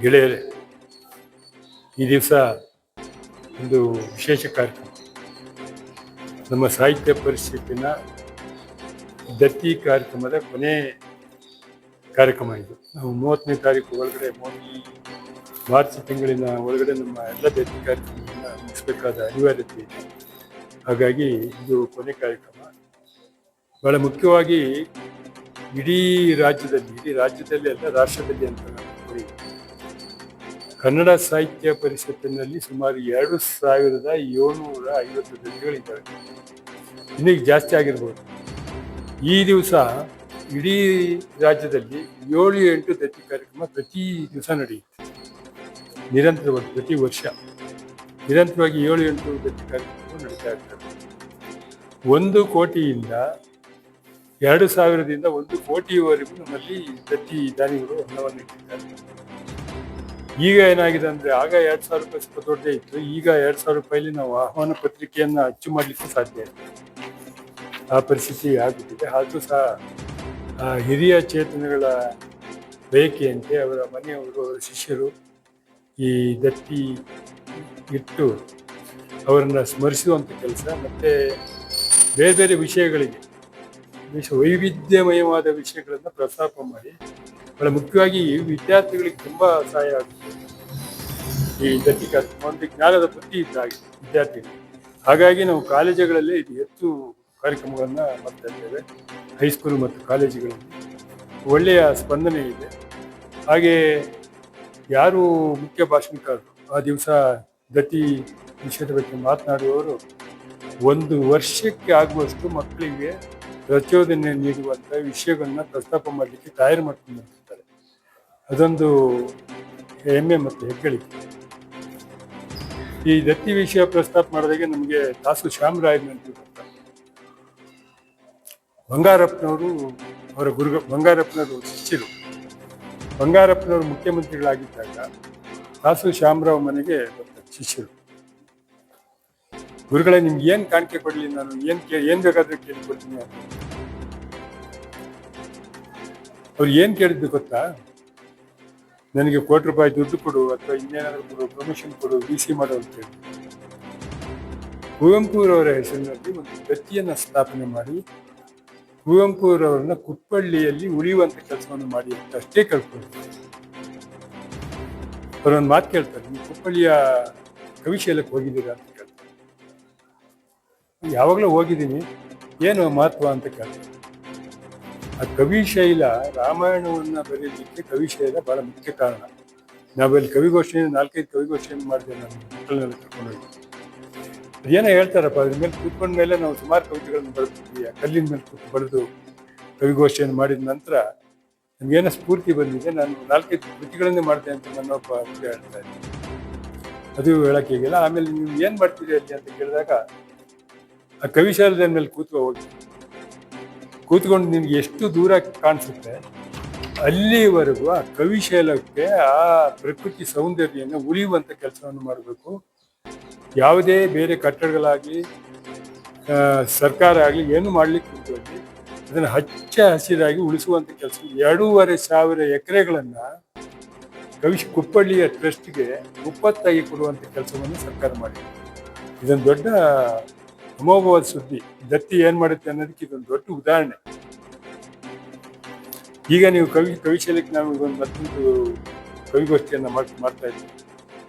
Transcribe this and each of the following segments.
ಗೆಳೆಯರೇ, ಈ ದಿವಸ ಒಂದು ವಿಶೇಷ ಕಾರ್ಯಕ್ರಮ. ನಮ್ಮ ಸಾಹಿತ್ಯ ಪರಿಷತ್ತಿನ ದತ್ತಿ ಕಾರ್ಯಕ್ರಮದ ಕೊನೆ ಕಾರ್ಯಕ್ರಮ ಇದು. ನಾವು 30ನೇ ತಾರೀಕು ಒಳಗಡೆ ಮಾರ್ಚ್ ತಿಂಗಳಿನ ಒಳಗಡೆ ನಮ್ಮ ಎಲ್ಲ ದತ್ತಿ ಕಾರ್ಯಕ್ರಮವನ್ನು ಮುಗಿಸ್ಬೇಕಾದ ಅನಿವಾರ್ಯತೆ ಇದೆ. ಹಾಗಾಗಿ ಇದು ಕೊನೆ ಕಾರ್ಯಕ್ರಮ. ಬಹಳ ಮುಖ್ಯವಾಗಿ ಇಡೀ ರಾಜ್ಯದಲ್ಲಿ ಅಲ್ಲ, ರಾಷ್ಟ್ರದಲ್ಲಿ ಅಂತ ನೋಡಿ, ಕನ್ನಡ ಸಾಹಿತ್ಯ ಪರಿಷತ್ತಿನಲ್ಲಿ ಸುಮಾರು 2750 ದತ್ತಿಗಳಿದ್ದಾವೆ. ಇನ್ನೂ ಜಾಸ್ತಿ ಆಗಿರ್ಬೋದು. ಈ ದಿವಸ ಇಡೀ ರಾಜ್ಯದಲ್ಲಿ 7-8 ದತ್ತಿ ಕಾರ್ಯಕ್ರಮ ಪ್ರತಿ ದಿವಸ ನಡೆಯುತ್ತೆ. ನಿರಂತರವಾಗಿ ಪ್ರತಿ ವರ್ಷ ನಿರಂತರವಾಗಿ 7-8 ದತ್ತಿ ಕಾರ್ಯಕ್ರಮಗಳು ನಡೀತಾ ಇರ್ತವೆ. 1 ಕೋಟಿಯಿಂದ 2,000ದಿಂದ 1 ಕೋಟಿಯವರೆಗೂ ನಮ್ಮಲ್ಲಿ ದತ್ತಿ ದಾನಿಗಳು ಹಣವನ್ನು ಇಟ್ಟಿದ್ದಾರೆ. ಈಗ ಏನಾಗಿದೆ ಅಂದ್ರೆ, ಆಗ 2,000 ರೂಪಾಯಿ ಸ್ವಲ್ಪ ದೊಡ್ಡ ಇತ್ತು. ಈಗ 2,000 ರೂಪಾಯಿಲಿ ನಾವು ಆಹ್ವಾನ ಪತ್ರಿಕೆಯನ್ನ ಅಚ್ಚು ಮಾಡ್ಲಿಕ್ಕೆ ಸಾಧ್ಯ ಇಲ್ಲ. ಆ ಪರಿಸ್ಥಿತಿ ಆಗ್ಬಿಟ್ಟಿದೆ. ಆದ್ರೂ ಸಹ ಹಿರಿಯ ಚೇತನಗಳ ಬಯಕೆಯಂತೆ ಅವರ ಮನೆಯವರು, ಅವರ ಶಿಷ್ಯರು ಈ ದತ್ತಿ ಇಟ್ಟು ಅವರನ್ನ ಸ್ಮರಿಸುವಂಥ ಕೆಲಸ, ಮತ್ತೆ ಬೇರೆ ಬೇರೆ ವಿಷಯಗಳಿಗೆ, ವೈವಿಧ್ಯಮಯವಾದ ವಿಷಯಗಳನ್ನು ಪ್ರಸ್ತಾಪ ಮಾಡಿ, ಬಹಳ ಮುಖ್ಯವಾಗಿ ವಿದ್ಯಾರ್ಥಿಗಳಿಗೆ ತುಂಬಾ ಸಹಾಯ ಆಗುತ್ತೆ ಈ ದತ್ತಿ ಕಾರ್ಯಕ್ರಮ. ಒಂದು ಜ್ಞಾನದ ಬುದ್ಧಿ ಇದ್ದಾಗಿ ವಿದ್ಯಾರ್ಥಿಗಳು. ಹಾಗಾಗಿ ನಾವು ಕಾಲೇಜುಗಳಲ್ಲಿ ಇದು ಹೆಚ್ಚು ಕಾರ್ಯಕ್ರಮಗಳನ್ನ ಮಾಡ್ತಾ ಇದ್ದೇವೆ. ಹೈಸ್ಕೂಲ್ ಮತ್ತು ಕಾಲೇಜುಗಳಲ್ಲಿ ಒಳ್ಳೆಯ ಸ್ಪಂದನೆ ಇದೆ. ಹಾಗೆ ಯಾರು ಮುಖ್ಯ ಭಾಷಣಕಾರರು ಆ ದಿವಸ ದತ್ತಿ ವಿಷಯದ ಬಗ್ಗೆ ಮಾತನಾಡುವವರು 1 ವರ್ಷಕ್ಕೆ ಆಗುವಷ್ಟು ಮಕ್ಕಳಿಗೆ ಪ್ರಚೋದನೆ ನೀಡುವಂಥ ವಿಷಯಗಳನ್ನ ಪ್ರಸ್ತಾಪ ಮಾಡಲಿಕ್ಕೆ ತಯಾರು ಮಾಡ್ಕೊಂಡು ಬರ್ತಿರ್ತಾರೆ. ಅದೊಂದು ಹೆಮ್ಮೆ ಮತ್ತು ಹೆಗ್ಗಳಿಕೆ. ಈ ದತ್ತಿ ವಿಷಯ ಪ್ರಸ್ತಾಪ ಮಾಡಿದಾಗೆ ನಮಗೆ ತಾಸು ಶ್ಯಾಮರಾಯರ್ ನೆನಪು ಬರ್ತಾರೆ. ಬಂಗಾರಪ್ಪನವರು, ಅವರ ಬಂಗಾರಪ್ಪನವರು ಶಿಷ್ಯರು. ಬಂಗಾರಪ್ಪನವರು ಮುಖ್ಯಮಂತ್ರಿಗಳಾಗಿದ್ದಾಗ ತಾಸು ಶ್ಯಾಮರಾವ್ ಮನೆಗೆ ಬರ್ತಾರೆ ಶಿಷ್ಯರು. ಗುರುಗಳೇ, ನಿಮ್ಗೆ ಏನ್ ಕಾಣಿಕೆ ಕೊಡ್ಲಿ, ನಾನು ಏನ್ ಬೇಕಾದ್ರೆ ಕೇಳಿಕೊಡ್ತೀನಿ ಅಂತ. ಅವ್ರು ಏನ್ ಕೇಳಿದ್ದು ಗೊತ್ತಾ? ನನಗೆ ₹1 ದುಡ್ಡು ಕೊಡು, ಅಥವಾ ಇನ್ನೇನಾದ್ರೂ ಕೊಡು, ಪ್ರಮೋಷನ್ ಕೊಡು, VC ಮಾಡು ಅಂತ ಹೇಳಿ. ಕುವೆಂಪುರವರ ಹೆಸರಿನಲ್ಲಿ ಒಂದು ದತ್ತಿಯನ್ನ ಸ್ಥಾಪನೆ ಮಾಡಿ ಕುವೆಂಪುರವರನ್ನ ಕುಪ್ಪಳ್ಳಿಯಲ್ಲಿ ಉಳಿಯುವಂತ ಕೆಲಸವನ್ನು ಮಾಡಿ ಅಂತ ಅಷ್ಟೇ ಕೇಳ್ಕೊಳ್ತಾರೆ. ಅವರೊಂದು ಮಾತು ಕೇಳ್ತಾರೆ, ನೀವು ಕುಪ್ಪಳ್ಳಿಯ ಕವಿಶೈಲಕ್ಕೆ ಹೋಗಿದ್ದೀರಾ ಅಂತ ಕೇಳ್ತಾರೆ. ಯಾವಾಗಲೂ ಹೋಗಿದ್ದೀನಿ, ಏನು ಮಹತ್ವ ಅಂತ ಕೇಳ್ತಾರೆ. ಆ ಕವಿಶೈಲ, ರಾಮಾಯಣವನ್ನ ಬರೆಯಲಿಕ್ಕೆ ಕವಿಶೈಲ ಬಹಳ ಮುಖ್ಯ ಕಾರಣ. ನಾವಲ್ಲಿ ಕವಿಗೋಷ್ಠಿಯನ್ನು 4-5 ಕವಿಗೋಷ್ಠಿಯನ್ನು ಮಾಡಿದೆ, ನಾನು ಮಕ್ಕಳನ್ನೆಲ್ಲ ಕರ್ಕೊಂಡೋಗಿ. ಅದೇನೋ ಹೇಳ್ತಾರಪ್ಪ, ಅದ್ರ ಮೇಲೆ ಕೂತ್ಕೊಂಡ ಮೇಲೆ ನಾವು ಸುಮಾರು ಕವಿತೆಗಳನ್ನು ಬರೆದಿದ್ವಿ. ಕಲ್ಲಿನ ಮೇಲೆ ಕೂತು ಬರೆದು ಕವಿಗೋಷ್ಠಿಯನ್ನು ಮಾಡಿದ ನಂತರ ನಮ್ಗೇನೋ ಸ್ಫೂರ್ತಿ ಬಂದಿದೆ. ನಾನು 4-5 ಕೃತಿಗಳನ್ನೇ ಮಾಡಿದೆ ಅಂತ ನನ್ನೊಬ್ಬ ಹುಡುಗ ಹೇಳ್ತಾ ಇದ್ದೆ. ಅದು ಹೇಳಕ್ಕೆ ಹೇಗಿಲ್ಲ. ಆಮೇಲೆ ನೀವು ಏನ್ ಮಾಡ್ತೀರಿ ಅಲ್ಲಿ ಅಂತ ಕೇಳಿದಾಗ, ಆ ಕವಿಶಾಲದ ಮೇಲೆ ಕೂತ್ಕೊಂಡು ನಿನ್ಗೆ ಎಷ್ಟು ದೂರ ಕಾಣಿಸುತ್ತೆ ಅಲ್ಲಿವರೆಗೂ ಆ ಕವಿಶೈಲಕ್ಕೆ, ಆ ಪ್ರಕೃತಿ ಸೌಂದರ್ಯನ ಉಳಿಯುವಂತ ಕೆಲಸವನ್ನು ಮಾಡಬೇಕು. ಯಾವುದೇ ಬೇರೆ ಕಟ್ಟಡಗಳಾಗ್ಲಿ, ಸರ್ಕಾರ ಆಗಲಿ ಏನು ಮಾಡ್ಲಿಕ್ಕೆ ಕೂತ್ಕೊಳ್ಳಿ, ಅದನ್ನು ಹಚ್ಚ ಹಸಿರಾಗಿ ಉಳಿಸುವಂತ ಕೆಲಸ. 2,500 ಎಕರೆಗಳನ್ನ ಕುಪ್ಪಳ್ಳಿಯ ಟ್ರಸ್ಟ್ಗೆ ಮುಪ್ಪತ್ತಾಗಿ ಕೊಡುವಂತ ಕೆಲಸವನ್ನು ಸರ್ಕಾರ ಮಾಡಿದೆ. ಇದೊಂದು ದೊಡ್ಡ ಅಮೋಘವಾದ ಸುದ್ದಿ. ದತ್ತಿ ಏನ್ ಮಾಡುತ್ತೆ ಅನ್ನೋದಕ್ಕೆ ಇದೊಂದು ದೊಡ್ಡ ಉದಾಹರಣೆ. ಈಗ ನೀವು ಕವಿಶೈಲಕ್ಕೆ ನಾವು ಮತ್ತೊಂದು ಕವಿಗೋಷ್ಠಿಯನ್ನ ಮಾಡ್ತಾ ಇದ್ದೀವಿ.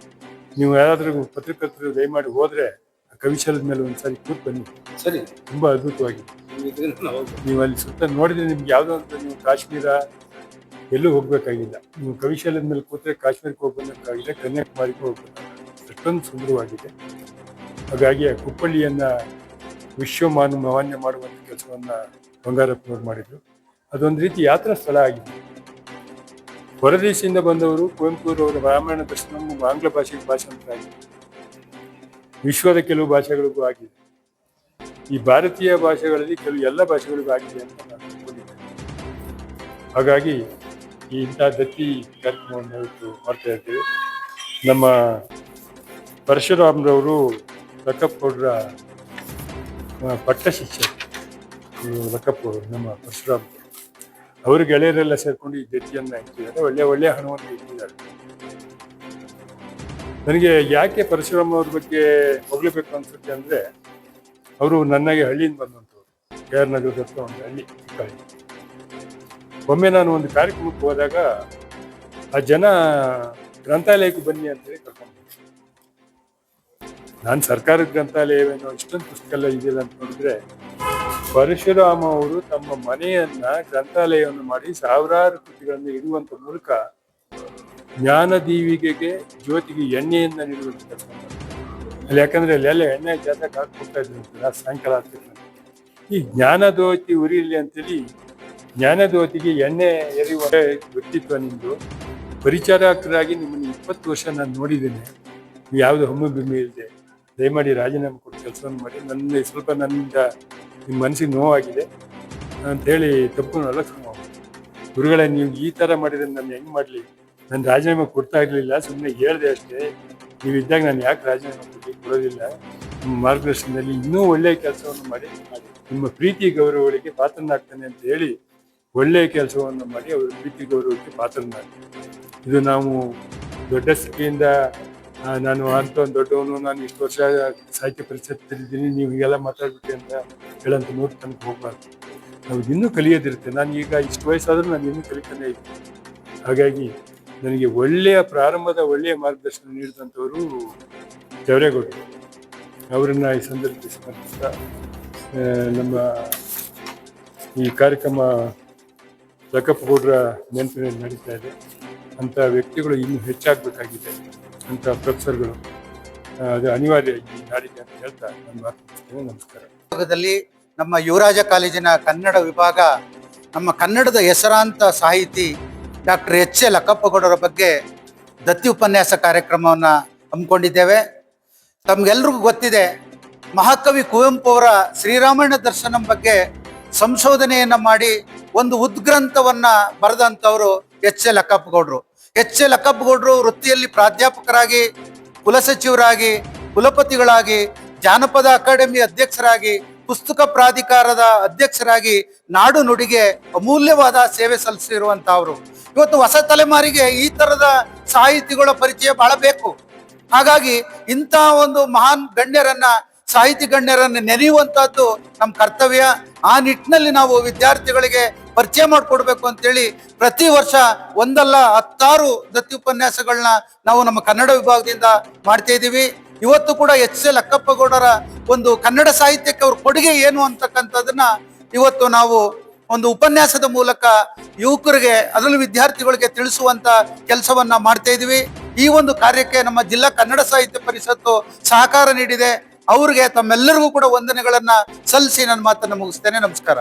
ನೀವು ಯಾರಾದ್ರೂ ಪತ್ರಕರ್ತರು ದಯಮಾಡಿ ಹೋದ್ರೆ ಆ ಕವಿಶೈಲದ ಮೇಲೆ ಒಂದ್ಸಾರಿ ಕೂತ್ ಬನ್ನಿ. ಸರಿ, ತುಂಬಾ ಅದ್ಭುತವಾಗಿದೆ. ನೀವು ಅಲ್ಲಿ ಸುತ್ತ ನೋಡಿದ್ರೆ ನಿಮ್ಗೆ ಯಾವ್ದೋ ಒಂದು, ನೀವು ಕಾಶ್ಮೀರ ಎಲ್ಲೂ ಹೋಗ್ಬೇಕಾಗಿಲ್ಲ. ನೀವು ಕವಿಶೈಲದ ಮೇಲೆ ಕೂತ್ರೆ ಕಾಶ್ಮೀರಕ್ಕೆ ಹೋಗ್ಬೇಕಾಗಿದೆ, ಕನ್ಯಾಕುಮಾರಿಗೆ ಹೋಗ್ಬೇಕಾಗಿದೆ. ಅಷ್ಟೊಂದು ಸುಂದರವಾಗಿದೆ. ಹಾಗಾಗಿ ಆ ಕುಪ್ಪಳ್ಳಿಯನ್ನ ಮಾನ್ಯ ಮಾಡುವಂತ ಕೆಲಸವನ್ನ ಬಂಗಾರಪ್ಪನವ್ರು ಮಾಡಿದ್ರು. ಅದೊಂದು ರೀತಿ ಯಾತ್ರಾ ಸ್ಥಳ ಆಗಿದೆ. ಹೊರದೇಶದಿಂದ ಬಂದವರು ಕುವೆಂಪುರವರ ರಾಮಾಯಣ ದರ್ಶನವನ್ನು ಆಂಗ್ಲ ಭಾಷೆಗೆ ಭಾಷಾಂತರ ಆಗಿದೆ. ವಿಶ್ವದ ಕೆಲವು ಭಾಷೆಗಳಿಗೂ ಆಗಿದೆ. ಈ ಭಾರತೀಯ ಭಾಷೆಗಳಲ್ಲಿ ಎಲ್ಲ ಭಾಷೆಗಳಿಗೂ ಆಗಿದೆ ಅಂತ ನಾನು ಅಂದ್ಕೊಂಡಿದ್ದೇನೆ. ಹಾಗಾಗಿ ಇಂಥ ದತ್ತಿ ಕಾರ್ಯಕ್ರಮವನ್ನು ಇವತ್ತು ಮಾಡ್ತಾ ಇದ್ದೇವೆ. ನಮ್ಮ ಪರಶುರಾಮ್ರವರು ಲಕ್ಕಪ್ಪಗೌಡರ ಪಟ್ಟ ಶಿಷ್ಯರು. ಲಕ್ಕಪ್ಪಗೌಡರು, ನಮ್ಮ ಪರಶುರಾಮ್, ಅವ್ರ ಗೆಳೆಯರೆಲ್ಲ ಸೇರ್ಕೊಂಡು ಈ ದತ್ತಿಯನ್ನ ಇಟ್ಟಿದ್ದಾರೆ. ಒಳ್ಳೆ ಹಣವನ್ನು ಇಟ್ಟಿದ್ದಾರೆ. ನನಗೆ ಯಾಕೆ ಪರಶುರಾಮ್ ಅವ್ರ ಬಗ್ಗೆ ಹೊಗಳಬೇಕು ಅನ್ಸುತ್ತೆ ಅಂದರೆ, ಅವರು ನನಗೆ ಹಳ್ಳಿಯಿಂದ ಬಂದಂಥವ್ರು. ಕೆ ಆರ್ ನಗರದ ಹತ್ರ ಒಂದು ಹಳ್ಳಿ, ಚಿಕ್ಕ ಹಳ್ಳಿ. ಒಮ್ಮೆ ನಾನು ಒಂದು ಕಾರ್ಯಕ್ರಮಕ್ಕೆ ಹೋದಾಗ ಆ ಜನ ಗ್ರಂಥಾಲಯಕ್ಕೆ ಬನ್ನಿ ಅಂತೇಳಿ ಕರ್ಕೊಂಡು ನಾನು ಸರ್ಕಾರದ ಗ್ರಂಥಾಲಯವೇನೋ ಇಷ್ಟೊಂದು ಪುಸ್ತಕ ಎಲ್ಲ ಇದೆಯಲ್ಲ ಅಂತ ನೋಡಿದ್ರೆ, ಪರಶುರಾಮ ಅವರು ತಮ್ಮ ಮನೆಯನ್ನ ಗ್ರಂಥಾಲಯವನ್ನು ಮಾಡಿ ಸಾವಿರಾರು ಕೃತಿಗಳನ್ನು ಇಡುವಂತ ಮೂಲಕ ಜ್ಞಾನ ದೀವಿಗೆಗೆ ಜ್ಯೋತಿಗೆ ಎಣ್ಣೆಯನ್ನ ನೀಡುವಂತ ಕೆಲಸ ಮಾಡ್ತಾರೆ. ಅಲ್ಲಿ ಯಾಕಂದ್ರೆ ಅಲ್ಲೆಲ್ಲ ಎಣ್ಣೆ ಜಾತಕ ಹಾಕ್ಬಿಡ್ತಾ ಇದ್ರು ಸಾಯಂಕಾಲ ಆಗ್ತಿತ್ತು. ಈ ಜ್ಞಾನದೋತಿ ಉರಿಲಿ ಅಂತೇಳಿ ಜ್ಞಾನದೋತಿಗೆ ಎಣ್ಣೆ ಎರೆಯುವ ವ್ಯಕ್ತಿತ್ವ ನಿಮ್ದು. ಪರಿಚಾರಕರಾಗಿ ನಿಮ್ಮನ್ನು 20 ವರ್ಷ ನಾನು ನೋಡಿದ್ದೇನೆ. ನೀವು ಯಾವ್ದು ಹೊಮ್ಮೆ ಬಿಮ್ಮೆ ಇಲ್ಲದೆ ದಯಮಾಡಿ ರಾಜೀನಾಮೆ ಕೊಟ್ಟು ಕೆಲಸವನ್ನು ಮಾಡಿ. ನನ್ನಿಂದ ನಿಮ್ಮ ಮನಸ್ಸಿಗೆ ನೋವಾಗಿದೆ ಅಂತೇಳಿ ತಪ್ಪು ಗುರುಗಳೇ, ನೀವು ಈ ಥರ ಮಾಡಿದ್ರೆ ನಾನು ಹೆಂಗೆ ಮಾಡಲಿ? ನಾನು ರಾಜೀನಾಮೆ ಕೊಡ್ತಾ ಇರಲಿಲ್ಲ, ಸುಮ್ಮನೆ ಹೇಳಿದೆ ಅಷ್ಟೇ. ನೀವಿದ್ದಾಗ ನಾನು ಯಾಕೆ ರಾಜೀನಾಮೆ ಕೊಡೋದಿಲ್ಲ? ನಿಮ್ಮ ಮಾರ್ಗದರ್ಶನದಲ್ಲಿ ಇನ್ನೂ ಒಳ್ಳೆಯ ಕೆಲಸವನ್ನು ಮಾಡಿ ನಿಮ್ಮ ಪ್ರೀತಿ ಗೌರವಗಳಿಗೆ ಪಾತ್ರನಾಗ್ತಾನೆ ಅಂತ ಹೇಳಿ ಒಳ್ಳೆಯ ಕೆಲಸವನ್ನು ಮಾಡಿ ಅವರ ಪ್ರೀತಿ ಗೌರವಕ್ಕೆ ಪಾತ್ರನಾಗ್ತಾನೆ. ಇದು ನಾವು ದೊಡ್ಡ ಸ್ಥಿತಿಯಿಂದ ನಾನು ಅಂತ ಒಂದು ದೊಡ್ಡವನು, ನಾನು ಇಷ್ಟು ವರ್ಷ ಸಾಹಿತ್ಯ ಪರಿಷತ್ ಇದ್ದೀನಿ, ನೀವು ಹೀಗೆಲ್ಲ ಮಾತಾಡ್ಬಿಟ್ಟೆ ಅಂತ ಹೇಳಂತ ನೋಡಿ ತನಕ ಹೋಗ್ಬಾರ್ದು. ನಾವು ಇನ್ನೂ ಕಲಿಯೋದಿರುತ್ತೆ. ನಾನು ಈಗ ಇಷ್ಟು ವಯಸ್ಸಾದರೂ ನಾನು ಇನ್ನೂ ಕಲಿತಾನೆ ಇದ್ದೀನಿ. ಹಾಗಾಗಿ ನನಗೆ ಪ್ರಾರಂಭದ ಒಳ್ಳೆಯ ಮಾರ್ಗದರ್ಶನ ನೀಡಿದಂಥವರು ಜವರೇಗೌಡರು. ಅವರನ್ನ ಈ ಸಂದರ್ಭದಲ್ಲಿ ಸ್ಮರಿಸ್ತಾ ನಮ್ಮ ಈ ಕಾರ್ಯಕ್ರಮ ಲಕ್ಕಪ್ಪಗೌಡರ ನೆನಪಿನಲ್ಲಿ ನಡೀತಾ ಇದೆ. ಅಂಥ ವ್ಯಕ್ತಿಗಳು ಇನ್ನೂ ಹೆಚ್ಚಾಗಬೇಕಾಗಿದೆ, ಅಂಥ ಪ್ರೊಫೆಸರ್ಗಳು. ಅದು ಅನಿವಾರ್ಯ ಈ ನಾಡಿಗೆ ಅಂತ ಹೇಳ್ತಾ ನನ್ನ ಮಾತು ಮುಗಿಸ್ತೇನೆ. ನಮಸ್ಕಾರ. ನಮ್ಮ ಯುವರಾಜ ಕಾಲೇಜಿನ ಕನ್ನಡ ವಿಭಾಗ ನಮ್ಮ ಕನ್ನಡದ ಹೆಸರಾಂತ ಸಾಹಿತಿ ಡಾಕ್ಟರ್ ಎಚ್ ಎ ಲಕ್ಕಪ್ಪಗೌಡರ ಬಗ್ಗೆ ದತ್ತಿ ಉಪನ್ಯಾಸ ಕಾರ್ಯಕ್ರಮವನ್ನು ಹಮ್ಮಿಕೊಂಡಿದ್ದೇವೆ. ತಮಗೆಲ್ರಿಗೂ ಗೊತ್ತಿದೆ, ಮಹಾಕವಿ ಕುವೆಂಪು ಅವರ ಶ್ರೀರಾಮಾಯಣ ದರ್ಶನಂ ಬಗ್ಗೆ ಸಂಶೋಧನೆಯನ್ನು ಮಾಡಿ ಒಂದು ಉದ್ಗ್ರಂಥವನ್ನು ಬರೆದಂಥವರು ಎಚ್ ಎ ಲಕ್ಕಪ್ಪಗೌಡರು. ಎಚ್ ಎ ಲಕ್ಕಪ್ಪಗೌಡರು ವೃತ್ತಿಯಲ್ಲಿ ಪ್ರಾಧ್ಯಾಪಕರಾಗಿ, ಕುಲಸಚಿವರಾಗಿ, ಕುಲಪತಿಗಳಾಗಿ, ಜಾನಪದ ಅಕಾಡೆಮಿ ಅಧ್ಯಕ್ಷರಾಗಿ, ಪುಸ್ತಕ ಪ್ರಾಧಿಕಾರದ ಅಧ್ಯಕ್ಷರಾಗಿ ನಾಡು ನುಡಿಗೆ ಅಮೂಲ್ಯವಾದ ಸೇವೆ ಸಲ್ಲಿಸಿರುವಂಥವ್ರು. ಇವತ್ತು ಹೊಸ ತಲೆಮಾರಿಗೆ ಈ ಥರದ ಸಾಹಿತಿಗಳ ಪರಿಚಯ ಬಹಳ ಬೇಕು. ಹಾಗಾಗಿ ಇಂಥ ಒಂದು ಮಹಾನ್ ಗಣ್ಯರನ್ನ, ಸಾಹಿತಿ ಗಣ್ಯರನ್ನು ನೆನೆಯುವಂಥದ್ದು ನಮ್ಮ ಕರ್ತವ್ಯ. ಆ ನಿಟ್ಟಿನಲ್ಲಿ ನಾವು ವಿದ್ಯಾರ್ಥಿಗಳಿಗೆ ಪರಿಚಯ ಮಾಡಿಕೊಡ್ಬೇಕು ಅಂತೇಳಿ ಪ್ರತಿ ವರ್ಷ ಒಂದಲ್ಲ 10 ದತ್ತಿ ಉಪನ್ಯಾಸಗಳನ್ನ ನಾವು ನಮ್ಮ ಕನ್ನಡ ವಿಭಾಗದಿಂದ ಮಾಡ್ತಾ ಇದ್ದೀವಿ. ಇವತ್ತು ಕೂಡ ಎಚ್ ಎ ಲಕ್ಕಪ್ಪಗೌಡರ ಒಂದು ಕನ್ನಡ ಸಾಹಿತ್ಯಕ್ಕೆ ಅವ್ರ ಕೊಡುಗೆ ಏನು ಅಂತಕ್ಕಂಥದ್ದನ್ನ ಇವತ್ತು ನಾವು ಒಂದು ಉಪನ್ಯಾಸದ ಮೂಲಕ ಯುವಕರಿಗೆ, ಅದರಲ್ಲೂ ವಿದ್ಯಾರ್ಥಿಗಳಿಗೆ ತಿಳಿಸುವಂತ ಕೆಲಸವನ್ನ ಮಾಡ್ತಾ ಇದ್ದೀವಿ. ಈ ಒಂದು ಕಾರ್ಯಕ್ಕೆ ನಮ್ಮ ಜಿಲ್ಲಾ ಕನ್ನಡ ಸಾಹಿತ್ಯ ಪರಿಷತ್ತು ಸಹಕಾರ ನೀಡಿದೆ. ಅವ್ರಿಗೆ ತಮ್ಮೆಲ್ಲರಿಗೂ ಕೂಡ ವಂದನೆಗಳನ್ನ ಸಲ್ಲಿಸಿ ನನ್ನ ಮಾತನ್ನು ಮುಗಿಸ್ತೇನೆ. ನಮಸ್ಕಾರ.